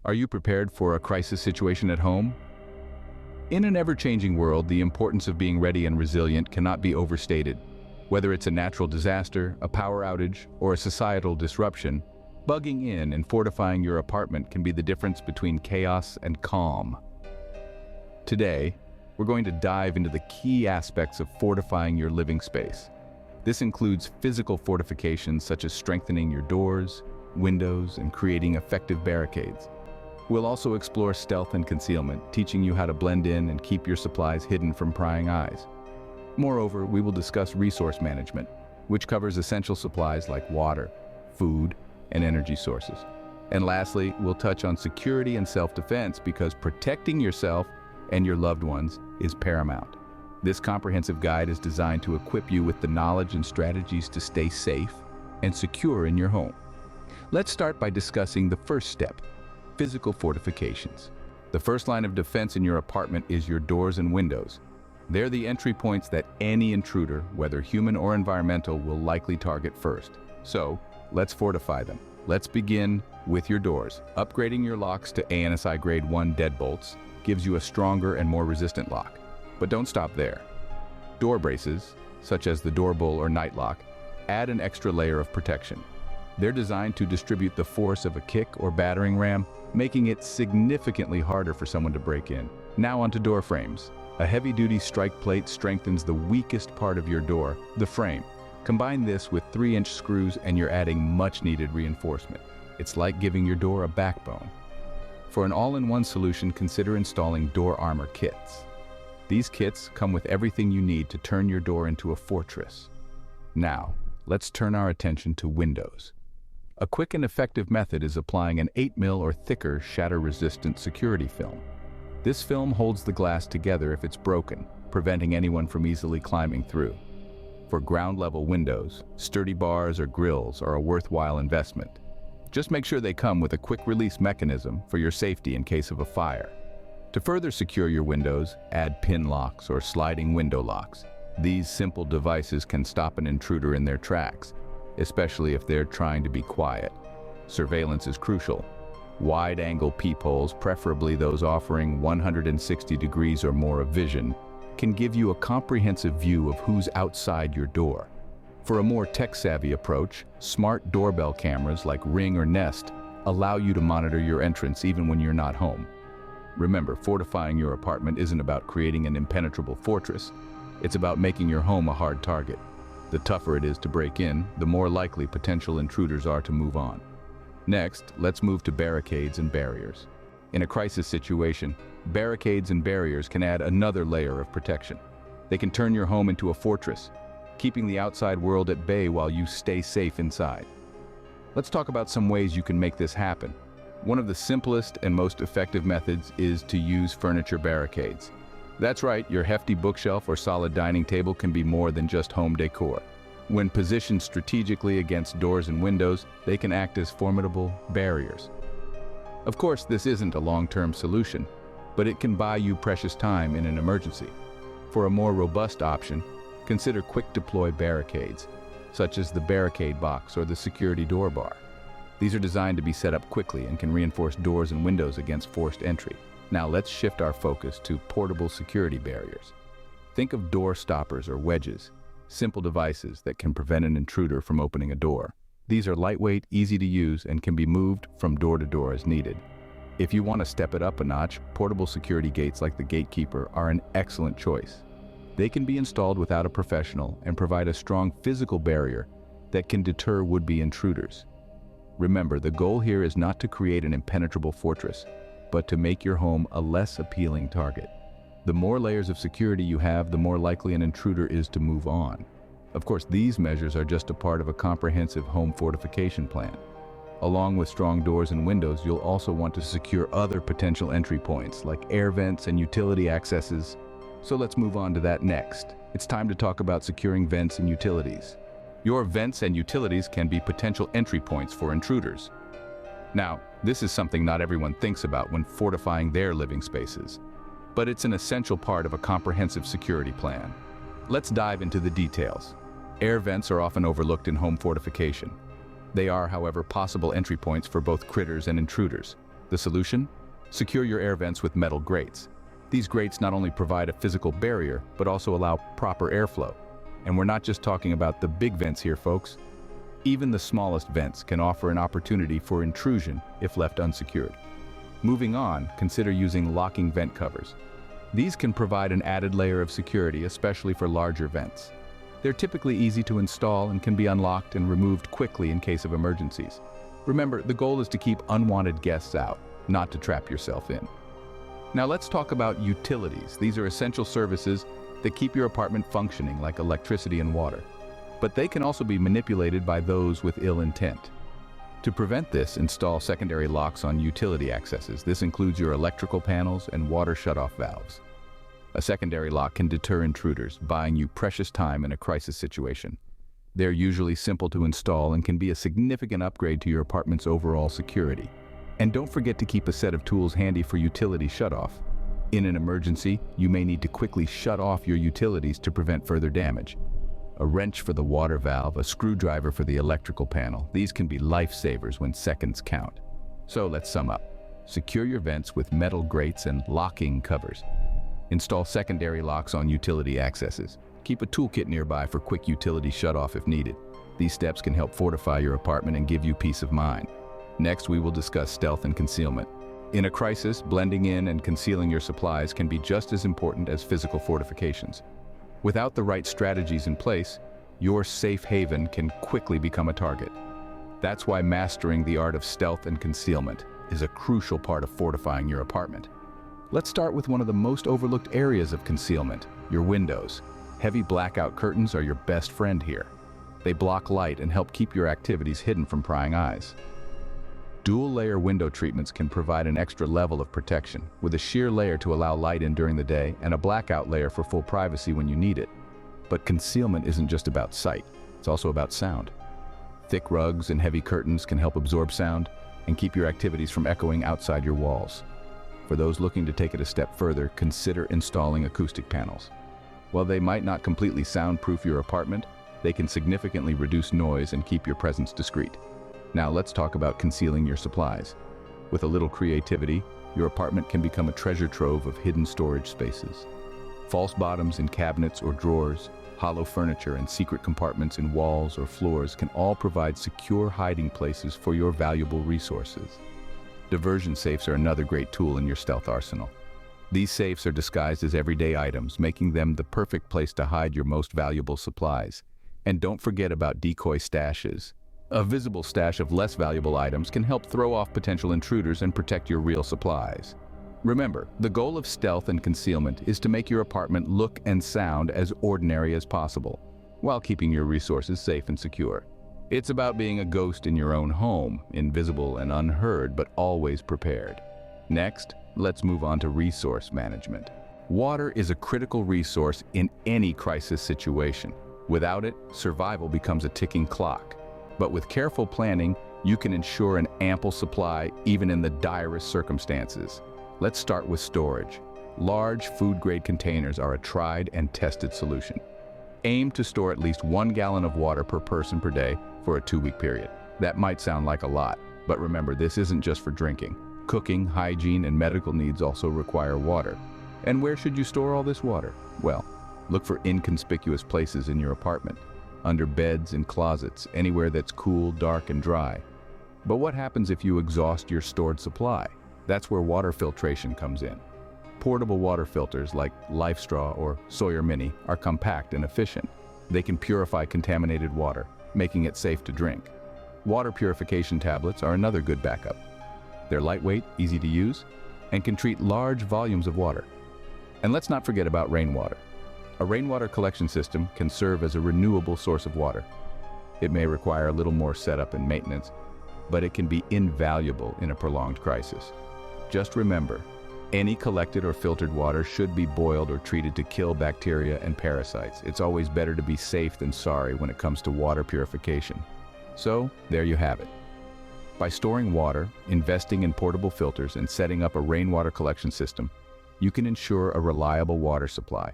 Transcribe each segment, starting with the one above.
Are you prepared for a crisis situation at home? In an ever-changing world, the importance of being ready and resilient cannot be overstated. Whether it's a natural disaster, a power outage, or a societal disruption, bugging in and fortifying your apartment can be the difference between chaos and calm. Today, we're going to dive into the key aspects of fortifying your living space. This includes physical fortifications such as strengthening your doors, windows, and creating effective barricades. We'll also explore stealth and concealment, teaching you how to blend in and keep your supplies hidden from prying eyes. Moreover, we will discuss resource management, which covers essential supplies like water, food, and energy sources. And lastly, we'll touch on security and self-defense because protecting yourself and your loved ones is paramount. This comprehensive guide is designed to equip you with the knowledge and strategies to stay safe and secure in your home. Let's start by discussing the first step: physical fortifications. The first line of defense in your apartment is your doors and windows. They're the entry points that any intruder, whether human or environmental, will likely target first. So, let's fortify them. Let's begin with your doors. Upgrading your locks to ANSI Grade 1 deadbolts gives you a stronger and more resistant lock. But don't stop there. Door braces, such as the door bull or night lock, add an extra layer of protection. They're designed to distribute the force of a kick or battering ram, making it significantly harder for someone to break in. Now onto door frames. A heavy-duty strike plate strengthens the weakest part of your door, the frame. Combine this with 3-inch screws and you're adding much-needed reinforcement. It's like giving your door a backbone. For an all-in-one solution, consider installing door armor kits. These kits come with everything you need to turn your door into a fortress. Now, let's turn our attention to windows. A quick and effective method is applying an 8mm or thicker shatter-resistant security film. This film holds the glass together if it's broken, preventing anyone from easily climbing through. For ground-level windows, sturdy bars or grills are a worthwhile investment. Just make sure they come with a quick-release mechanism for your safety in case of a fire. To further secure your windows, add pin locks or sliding window locks. These simple devices can stop an intruder in their tracks, especially if they're trying to be quiet. Surveillance is crucial. Wide-angle peepholes, preferably those offering 160 degrees or more of vision, can give you a comprehensive view of who's outside your door. For a more tech-savvy approach, smart doorbell cameras like Ring or Nest allow you to monitor your entrance even when you're not home. Remember, fortifying your apartment isn't about creating an impenetrable fortress. It's about making your home a hard target. The tougher it is to break in, the more likely potential intruders are to move on. Next, let's move to barricades and barriers. In a crisis situation, barricades and barriers can add another layer of protection. They can turn your home into a fortress, keeping the outside world at bay while you stay safe inside. Let's talk about some ways you can make this happen. One of the simplest and most effective methods is to use furniture barricades. That's right, your hefty bookshelf or solid dining table can be more than just home decor. When positioned strategically against doors and windows, they can act as formidable barriers. Of course, this isn't a long-term solution, but it can buy you precious time in an emergency. For a more robust option, consider quick-deploy barricades, such as the barricade box or the security door bar. These are designed to be set up quickly and can reinforce doors and windows against forced entry. Now let's shift our focus to portable security barriers. Think of door stoppers or wedges, simple devices that can prevent an intruder from opening a door. These are lightweight, easy to use, and can be moved from door to door as needed. If you want to step it up a notch, portable security gates like the Gatekeeper are an excellent choice. They can be installed without a professional and provide a strong physical barrier that can deter would-be intruders. Remember, the goal here is not to create an impenetrable fortress, but to make your home a less appealing target. The more layers of security you have, the more likely an intruder is to move on. Of course, these measures are just a part of a comprehensive home fortification plan. Along with strong doors and windows, you'll also want to secure other potential entry points, like air vents and utility accesses. So let's move on to that next. It's time to talk about securing vents and utilities. Your vents and utilities can be potential entry points for intruders. Now, this is something not everyone thinks about when fortifying their living spaces, but it's an essential part of a comprehensive security plan. Let's dive into the details. Air vents are often overlooked in home fortification. They are, however, possible entry points for both critters and intruders. The solution? Secure your air vents with metal grates. These grates not only provide a physical barrier, but also allow proper airflow. And we're not just talking about the big vents here, folks. Even the smallest vents can offer an opportunity for intrusion if left unsecured. Moving on, consider using locking vent covers. These can provide an added layer of security, especially for larger vents. They're typically easy to install and can be unlocked and removed quickly in case of emergencies. Remember, the goal is to keep unwanted guests out, not to trap yourself in. Now let's talk about utilities. These are essential services that keep your apartment functioning, like electricity and water. But they can also be manipulated by those with ill intent. To prevent this, install secondary locks on utility accesses. This includes your electrical panels and water shutoff valves. A secondary lock can deter intruders, buying you precious time in a crisis situation. They're usually simple to install and can be a significant upgrade to your apartment's overall security. And don't forget to keep a set of tools handy for utility shutoff. In an emergency, you may need to quickly shut off your utilities to prevent further damage. A wrench for the water valve, a screwdriver for the electrical panel. These can be lifesavers when seconds count. So let's sum up. Secure your vents with metal grates and locking covers. Install secondary locks on utility accesses. Keep a toolkit nearby for quick utility shutoff if needed. These steps can help fortify your apartment and give you peace of mind. Next, we will discuss stealth and concealment. In a crisis, blending in and concealing your supplies can be just as important as physical fortifications. Without the right strategies in place, your safe haven can quickly become a target. That's why mastering the art of stealth and concealment is a crucial part of fortifying your apartment. Let's start with one of the most overlooked areas of concealment, your windows. Heavy blackout curtains are your best friend here. They block light and help keep your activities hidden from prying eyes. Dual-layer window treatments can provide an extra level of protection, with a sheer layer to allow light in during the day and a blackout layer for full privacy when you need it. But concealment isn't just about sight, it's also about sound. Thick rugs and heavy curtains can help absorb sound and keep your activities from echoing outside your walls. For those looking to take it a step further, consider installing acoustic panels. While they might not completely soundproof your apartment, they can significantly reduce noise and keep your presence discreet. Now let's talk about concealing your supplies. With a little creativity, your apartment can become a treasure trove of hidden storage spaces. False bottoms in cabinets or drawers, hollow furniture and secret compartments in walls or floors can all provide secure hiding places for your valuable resources. Diversion safes are another great tool in your stealth arsenal. These safes are disguised as everyday items, making them the perfect place to hide your most valuable supplies. And don't forget about decoy stashes. A visible stash of less valuable items can help throw off potential intruders and protect your real supplies. Remember, the goal of stealth and concealment is to make your apartment look and sound as ordinary as possible, while keeping your resources safe and secure. It's about being a ghost in your own home, invisible and unheard, but always prepared. Next, let's move on to resource management. Water is a critical resource in any crisis situation. Without it, survival becomes a ticking clock. But with careful planning, you can ensure an ample supply even in the direst circumstances. Let's start with storage. Large food-grade containers are a tried and tested solution. Aim to store at least 1 gallon of water per person per day for a 2-week period. That might sound like a lot, but remember, this isn't just for drinking. Cooking, hygiene, and medical needs also require water. And where should you store all this water? Well, look for inconspicuous places in your apartment. Under beds and closets, anywhere that's cool, dark, and dry. But what happens if you exhaust your stored supply? That's where water filtration comes in. Portable water filters like LifeStraw or Sawyer Mini are compact and efficient. They can purify contaminated water, making it safe to drink. Water purification tablets are another good backup. They're lightweight, easy to use, and can treat large volumes of water. And let's not forget about rainwater. A rainwater collection system can serve as a renewable source of water. It may require a little more setup and maintenance, but it can be invaluable in a prolonged crisis. Just remember, any collected or filtered water should be boiled or treated to kill bacteria and parasites. It's always better to be safe than sorry when it comes to water purification. So, there you have it. By storing water, investing in portable filters, and setting up a rainwater collection system, you can ensure a reliable water supply.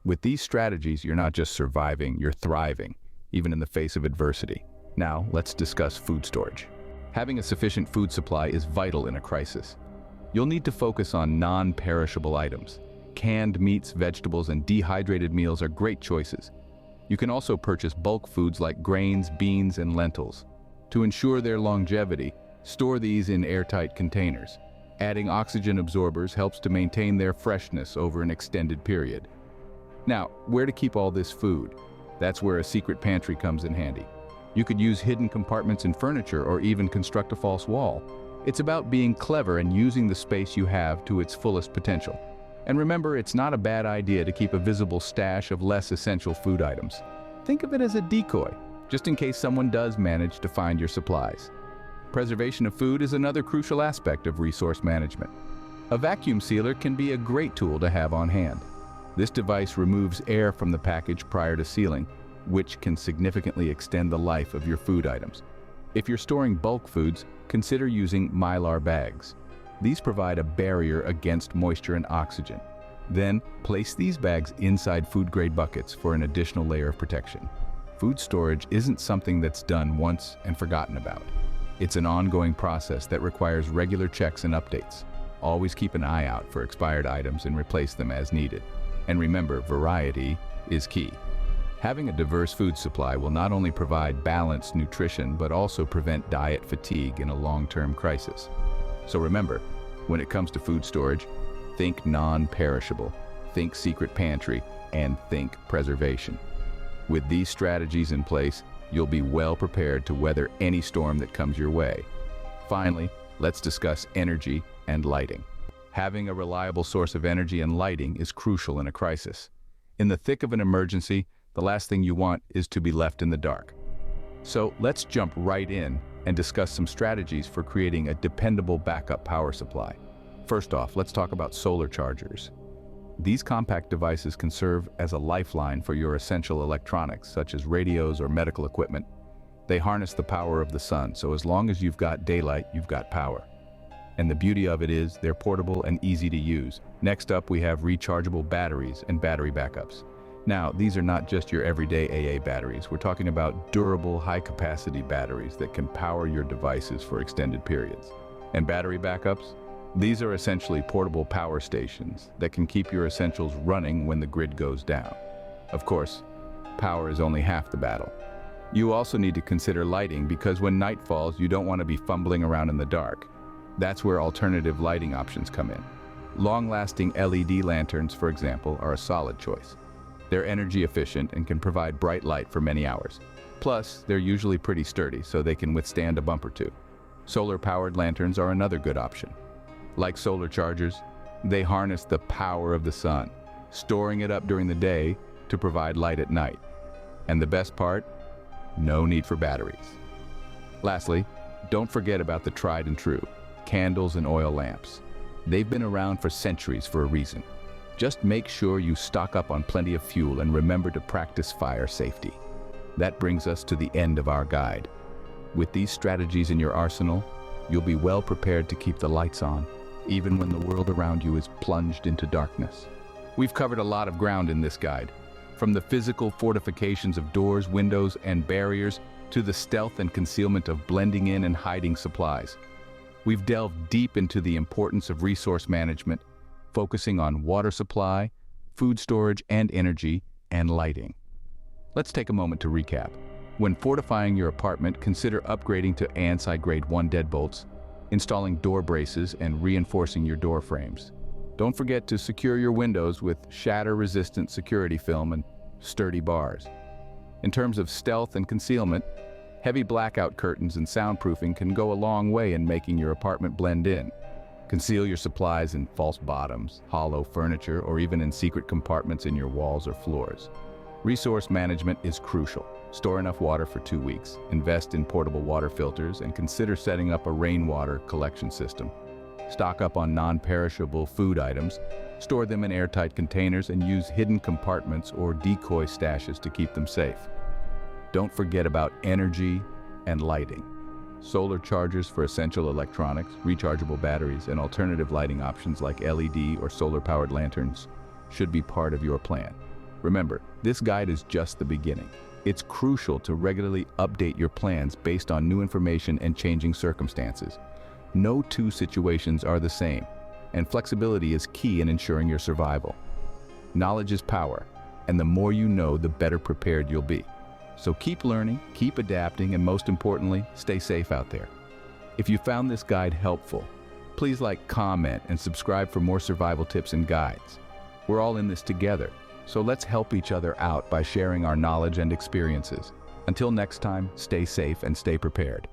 With these strategies, you're not just surviving, you're thriving, even in the face of adversity. Now, let's discuss food storage. Having a sufficient food supply is vital in a crisis. You'll need to focus on non-perishable items. Canned meats, vegetables, and dehydrated meals are great choices. You can also purchase bulk foods like grains, beans, and lentils. To ensure their longevity, store these in airtight containers. Adding oxygen absorbers helps to maintain their freshness over an extended period. Now, where to keep all this food? That's where a secret pantry comes in handy. You could use hidden compartments in furniture or even construct a false wall. It's about being clever and using the space you have to its fullest potential. And remember, it's not a bad idea to keep a visible stash of less essential food items. Think of it as a decoy, just in case someone does manage to find your supplies. Preservation of food is another crucial aspect of resource management. A vacuum sealer can be a great tool to have on hand. This device removes air from the package prior to sealing, which can significantly extend the life of your food items. If you're storing bulk foods, consider using Mylar bags. These provide a barrier against moisture and oxygen. Then, place these bags inside food-grade buckets for an additional layer of protection. Food storage isn't something that's done once and forgotten about. It's an ongoing process that requires regular checks and updates. Always keep an eye out for expired items and replace them as needed. And remember, variety is key. Having a diverse food supply will not only provide balanced nutrition, but also prevent diet fatigue in a long-term crisis. So remember, when it comes to food storage, think non-perishable, think secret pantry, and think preservation. With these strategies in place, you'll be well prepared to weather any storm that comes your way. Finally, let's discuss energy and lighting. Having a reliable source of energy and lighting is crucial in a crisis. In the thick of an emergency, the last thing you want is to be left in the dark. So let's jump right in and discuss some strategies for creating a dependable backup power supply. First off, let's talk about solar chargers. These compact devices can serve as a lifeline for your essential electronics, such as radios or medical equipment. They harness the power of the sun, so as long as you've got daylight, you've got power. And the beauty of it is they're portable and easy to use. Next up, we have rechargeable batteries and battery backups. Now, these are not just your everyday AA batteries. We're talking about durable, high-capacity batteries that can power your devices for extended periods. And battery backups? These are essentially portable power stations that can keep your essentials running when the grid goes down. Of course, power is only half the battle. You also need to consider lighting because when night falls, you don't want to be fumbling around in the dark. That's where alternative lighting options come in. Long-lasting LED lanterns, for example, are a solid choice. They're energy efficient and can provide bright light for many hours. Plus, they're usually pretty sturdy, so they can withstand a bump or two. Solar-powered lanterns are another good option. Like solar chargers, they harness the power of the sun, storing it up during the day to provide light at night. And the best part? No need for batteries. Lastly, don't forget about the tried and true, candles and oil lamps. They've been around for centuries for a reason. Just make sure you stock up on plenty of fuel and remember to practice fire safety. That brings us to the end of our guide. With these strategies in your arsenal, you'll be well prepared to keep the lights on, even when the world around you is plunged into darkness. We've covered a lot of ground in this guide, from the physical fortifications of doors, windows, and barriers to the stealth and concealment of blending in and hiding supplies. We've delved deep into the importance of resource management, focusing on water supply, food storage and energy, and lighting. Let's take a moment to recap. When fortifying your apartment, consider upgrading to ANSI Grade 1 deadbolts, installing door braces, and reinforcing your door frames. Don't forget to secure your windows with shatter-resistant security film and sturdy bars. In terms of stealth and concealment, heavy blackout curtains and soundproofing can go a long way in making your apartment blend in. Conceal your supplies in false bottoms, hollow furniture, or even in secret compartments in your walls or floors. Resource management is crucial. Store enough water for 2 weeks, invest in portable water filters, and consider setting up a rainwater collection system. Stock up on non-perishable food items, store them in airtight containers, and use hidden compartments or decoy stashes to keep them safe. Don't forget about energy and lighting. Solar chargers for essential electronics, rechargeable batteries, and alternative lighting options like LED or solar-powered lanterns should be part of your plan. Remember, this guide is just the beginning. It's crucial to regularly update your plans based on new information and changing circumstances. No two situations are the same, and flexibility is key in ensuring your survival. Knowledge is power, and the more you know, the better prepared you'll be. So keep learning, keep adapting, and most importantly, stay safe out there. If you found this guide helpful, please like, comment, and subscribe for more survival tips and guides. We're all in this together, so let's help each other out by sharing our knowledge and experiences. Until next time, stay safe and stay prepared.